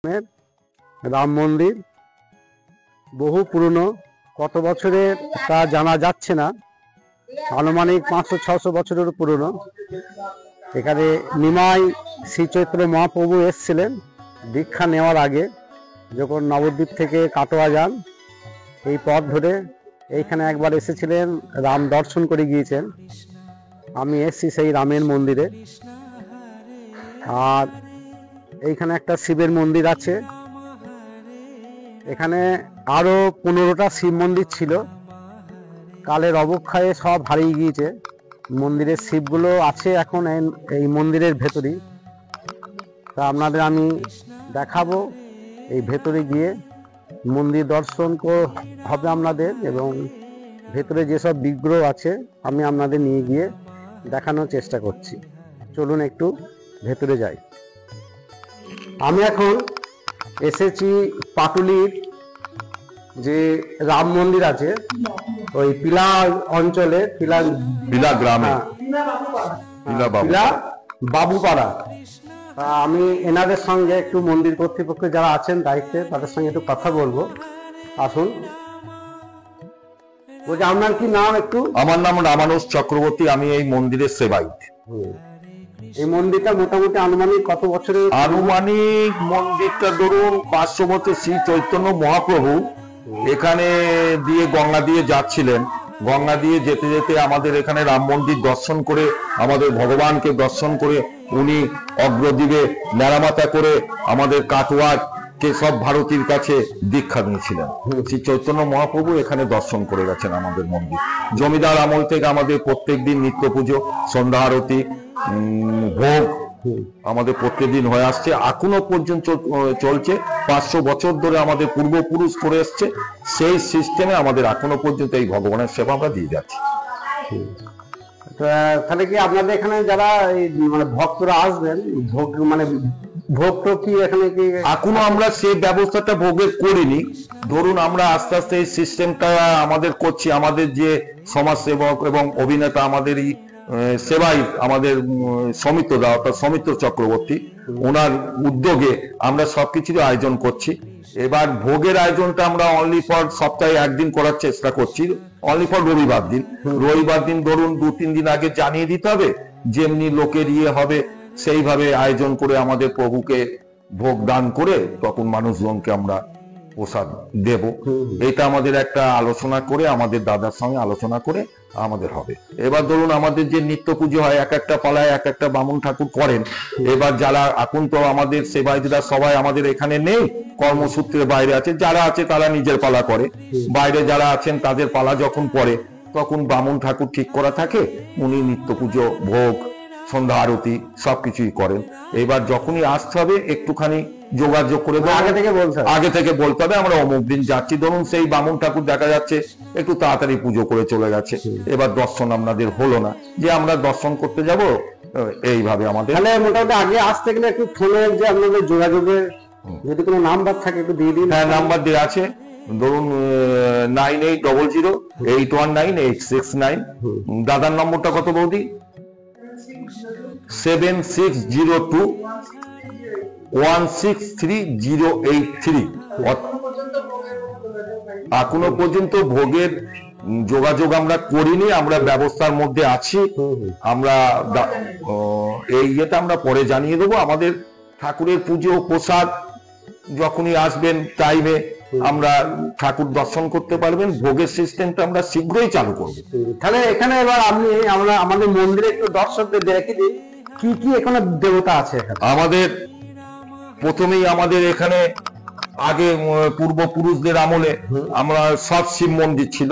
में राम मंदिर बहु पुरानो कत बछरेर ता जाना जाच्छे ना आनुमानिक 500-600 बछरेर पुरानो। एखाने निमाई श्री चैतन्य महाप्रभु एसेছিলেন दीक्षा नेওয়ার आगे যখন नवद्वीप থেকে কাটোয়া যান এই পথ ধরে এইখানে একবার এসেছিলেন রাম দর্শন করে গিয়েছেন। আমি এসেছি সেই রামের মন্দিরে। আর এইখানে একটা শিবের মন্দির আছে। এখানে আরো 15টা শিব মন্দির ছিল, কালের অবক্ষয়ে সব হারিয়ে গিয়েছে। মন্দিরের শিবগুলো আছে এখন এই মন্দিরের ভেতরেই। তা আপনাদের আমি দেখাবো এই ভেতরে গিয়ে মন্দির দর্শন হবে আপনাদের, এবং ভেতরে যেসব বিগ্রহ আছে আমি আপনাদের নিয়ে গিয়ে দেখানোর চেষ্টা করছি। চলুন একটু ভেতরে যাই। আমি এখন এসেছি পাটুলির যে রাম মন্দির আছে ওই পিলা অঞ্চলে, পিলা গ্রামে, পিলা বাবুপাড়া। আমি এনাদের সঙ্গে একটু মন্দির কর্তৃপক্ষ যারা আছেন দায়িত্বে তাদের সঙ্গে একটু কথা বলবো। আসুন। বলছি আপনার কি নাম? একটু আমার নাম রামানুজ চক্রবর্তী, আমি এই মন্দিরের সেবায়িত। এই মন্দিরটা মোটামুটি আনুমানিক কত বছরের? আনুমানিক মন্দিরটা ধরুন 500 বছর। শ্রী চৈতন্য মহাপ্রভু এখানে দিয়ে গঙ্গা দিয়ে যাচ্ছিলেন। গঙ্গা দিয়ে যেতে যেতে আমাদের এখানে রাম মন্দির দর্শন করে আমাদের ভগবানকে দর্শন করে উনি অগ্রদ্বীপে মেরামাতা করে আমাদের কাটোয়ার কেশব ভারতীর কাছে দীক্ষা নিয়েছিলেন। শ্রী চৈতন্য মহাপ্রভু এখানে দর্শন করে গেছেন আমাদের মন্দির। জমিদার আমল থেকে আমাদের প্রত্যেক দিন নিত্য পুজো, সন্ধ্যা আরতি, ভোগ আমাদের প্রত্যেকদিন হয়ে আসছে, এখনো পর্যন্ত চলছে। 500 বছর ধরে আমাদের পূর্বপুরুষ করে এসছে, সেই সিস্টেমে আমাদের এখনো পর্যন্ত এই ভগবানের সেবা আমরা দিয়ে যাচ্ছি। তাহলে কি আপনাদের এখানে যারা মানে ভক্তরা আসবেন ভোগ মানে ভোগটা কি এখানে কি এখনো আমরা সেই ব্যবস্থাটা ভোগের করিনি। ধরুন আমরা আস্তে আস্তে এই সিস্টেমটা আমাদের করছি। আমাদের যে সমাজসেবক এবং অভিনেতা আমাদের এই সেবাই আমাদের সমিত্র দা অর্থাৎ সমিত্র চক্রবর্তী, ওনার উদ্যোগে আমরা সবকিছুর আয়োজন করছি। এবার ভোগের আয়োজনটা আমরা অনলি ফর সপ্তাহে একদিন করার চেষ্টা করছি, অনলি ফর রবিবার দিন। রবিবার দিন ধরুন 2-3 দিন আগে জানিয়ে দিতে হবে, যেমনি লোকের ইয়ে হবে সেইভাবে আয়োজন করে আমাদের প্রভুকে ভোগ দান করে তখন মানুষজনকে আমরা প্রসাদ দেব। এটা আমাদের একটা আলোচনা করে আমাদের দাদার সঙ্গে আলোচনা করে আমাদের হবে। এবার ধরুন আমাদের যে নিত্য পুজো হয়, এক একটা পালায় এক একটা বামুন ঠাকুর করেন। এবার যারা এখন তো আমাদের সেবায়িতরা সবাই আমাদের এখানে নেই, কর্মসূত্রে বাইরে আছে। যারা আছে তারা নিজের পালা করে, বাইরে যারা আছেন তাদের পালা যখন পড়ে তখন বামুন ঠাকুর ঠিক করা থাকে, উনি নিত্য পুজো, ভোগ, সন্ধ্যা আরতি সবকিছুই করেন। এবার যখনই আসতে হবে একটুখানি যোগাযোগ করে আগে থেকে বলতে হবে আমরা অমুক দিন যাচ্ছি। ধরুন সেই বামুন ঠাকুর দেখা যাচ্ছে একটু তাড়াতাড়ি পুজো করে চলে গেছে, এবার দর্শন আপনাদের হলো না, যে আমরা দর্শন করতে যাব এইভাবে আমাদের। তাহলে মোটামুটি আগে আসতে গেলে একটু ফোনের যে আপনাদের যোগাযোগের যদি কোনো নাম্বার থাকে একটু দিয়ে দিন। হ্যাঁ, নাম্বার দেওয়া আছে। ধরুন 9800819869। দাদার নম্বরটা কত বৌদি? 7602163083। এখনো পর্যন্ত ভোগের যোগাযোগ আমরা করিনি, আমরা ব্যবস্থার মধ্যে আছি। আমরা এই ইয়েটা আমরা পরে জানিয়ে দেবো। আমাদের ঠাকুরের পুজো প্রসাদ যখনই আসবেন টাইমে আমরা ঠাকুর দর্শন করতে পারবেন। ভোগের সিস্টেমটা আমরা শীঘ্রই চালু করব। তাহলে এখানে এবার আমরা আমাদের মন্দিরে একটু দর্শকদের দেখে দিই কি কি এখানে দেবতা আছে। আমাদের প্রথমেই আমাদের এখানে আগে পূর্বপুরুষদের আমলে আমরা সব শিব মন্দির ছিল।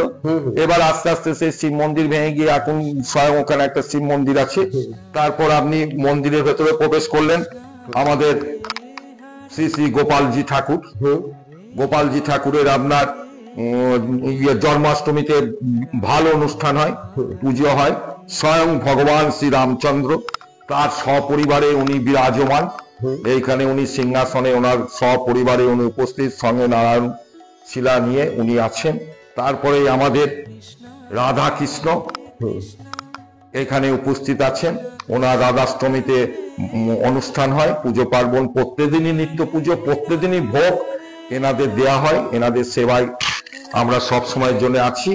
এবার আস্তে আস্তে সেই শিব মন্দির ভেঙে গিয়ে এখন স্বয়ং ওখানে একটা শিব মন্দির আছে। তারপর আপনি মন্দিরের ভেতরে প্রবেশ করলেন, আমাদের শ্রী শ্রী গোপালজি ঠাকুর, গোপালজি ঠাকুরের আপনার জন্মাষ্টমীতে ভালো অনুষ্ঠান হয়, পুজো হয়। স্বয়ং ভগবান শ্রী রামচন্দ্র তার সপরিবারে উনি বিরাজমান এইখানে, উনি সিংহাসনে ওনার সপরিবারে উনি উপস্থিত, সঙ্গে নারায়ণ শিলা নিয়ে উনি আছেন। তারপরে আমাদের রাধা কৃষ্ণ এখানে উপস্থিত আছেন। ওনার রাধাষ্টমীতে অনুষ্ঠান হয়, পুজো পার্বণ, প্রত্যেকদিনই নিত্য পুজো, প্রত্যেকদিনই ভোগ এনাদের দেয়া হয়। এনাদের সেবায় আমরা সব সময়ের জন্য আছি।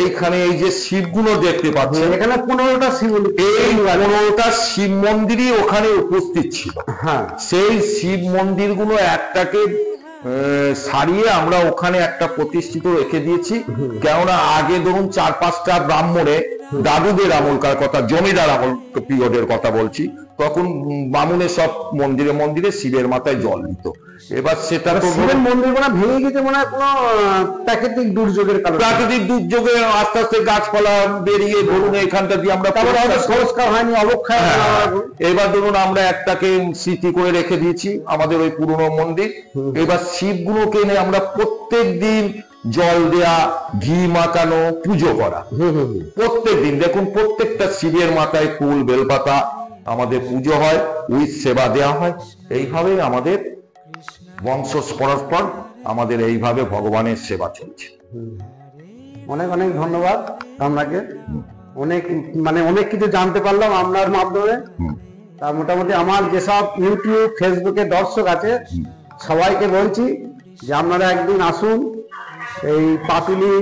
এইখানে এই যে শিবগুলো দেখতে পাচ্ছেন, এখানে 15টা শিব, এই 15টা শিব মন্দিরই ওখানে উপস্থিত ছিল। হ্যাঁ, সেই শিব মন্দিরগুলো একটাকে সারিয়ে আমরা ওখানে একটা প্রতিষ্ঠিত রেখে দিয়েছি। কেননা আগে ধরুন 4-5টা ব্রাহ্মণে, দাদুদের আমলকার কথা, জমিদার আমল পিরিয়ডের কথা বলছি, তখন বামুনে সব মন্দিরে মন্দিরে শিবের মাথায় জল দিত। এবার সেটা তো শিবের মন্দিরগুলো ভেঙে গেছে মনে হয় কোনো প্রাকৃতিক দুর্যোগের কারণে। প্রাকৃতিক দুর্যোগে আস্তে আস্তে গাছপালা বেরিয়ে ধরুন এখানটা দিয়ে আমরা সংস্কার হয়নি, অবক্ষয়। এবার ধরুন আমরা একটাকে স্মৃতি করে রেখে দিয়েছি আমাদের ওই পুরনো মন্দির। এবার শিবগুলোকে এনে আমরা প্রত্যেক দিন জল দেয়া, ঘি মাখানো, পুজো করা প্রত্যেক দিন। দেখুন প্রত্যেকটা শিবের মাথায় ফুল বেলপাতা আমাদের পুজো হয়, উইথ সেবা দেওয়া হয়। এইভাবেই আমাদের বংশ পরস্পর আমাদের এইভাবে ভগবানের সেবা চলছে। অনেক অনেক ধন্যবাদ আপনাকে। অনেক কিছু জানতে পারলাম আপনার মাধ্যমে। তা মোটামুটি আমার যেসব ইউটিউব ফেসবুকে দর্শক আছে সবাইকে বলছি যে আপনারা একদিন আসুন এই পাটুলি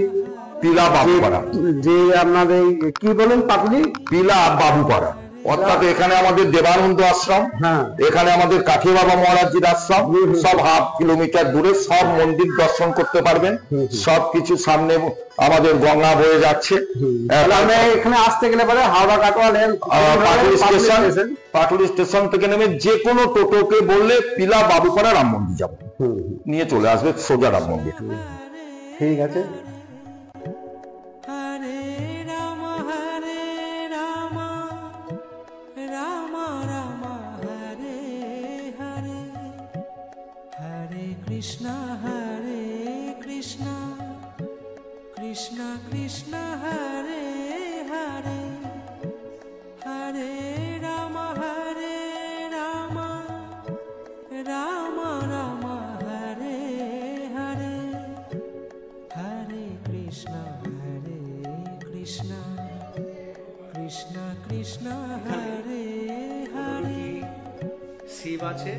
পিলা বাবুপাড়া, যে আপনাদের কি বলেন পাটুলি পিলা বাবুপাড়া, অর্থাৎ এখানে আমাদের দেবানন্দ আশ্রম, হ্যাঁ, এখানে আমাদের কাঠি বাবা মহারাজজির আশ্রম, সব 1/2 কিলোমিটার দূরে সব মন্দির দর্শন করতে পারবেন। সবকিছু সামনে আমাদের গঙ্গা বয়ে যাচ্ছে। এখানে আসতে গেলে পরে হাওড়া কাটোয়া পাটুলি স্টেশন থেকে নেমে যে কোনো টোটোকে বললে পিলা বাবুপাড়া রাম মন্দির যাবো, নিয়ে চলে আসবে সোজা রাম মন্দির। ঠিক আছে। Krishna Hare Krishna Krishna Krishna Hare Hare Hare Rama Hare Rama Rama Rama Hare Hare Hare Krishna Krishna Krishna Hare Hare Shiva আছে।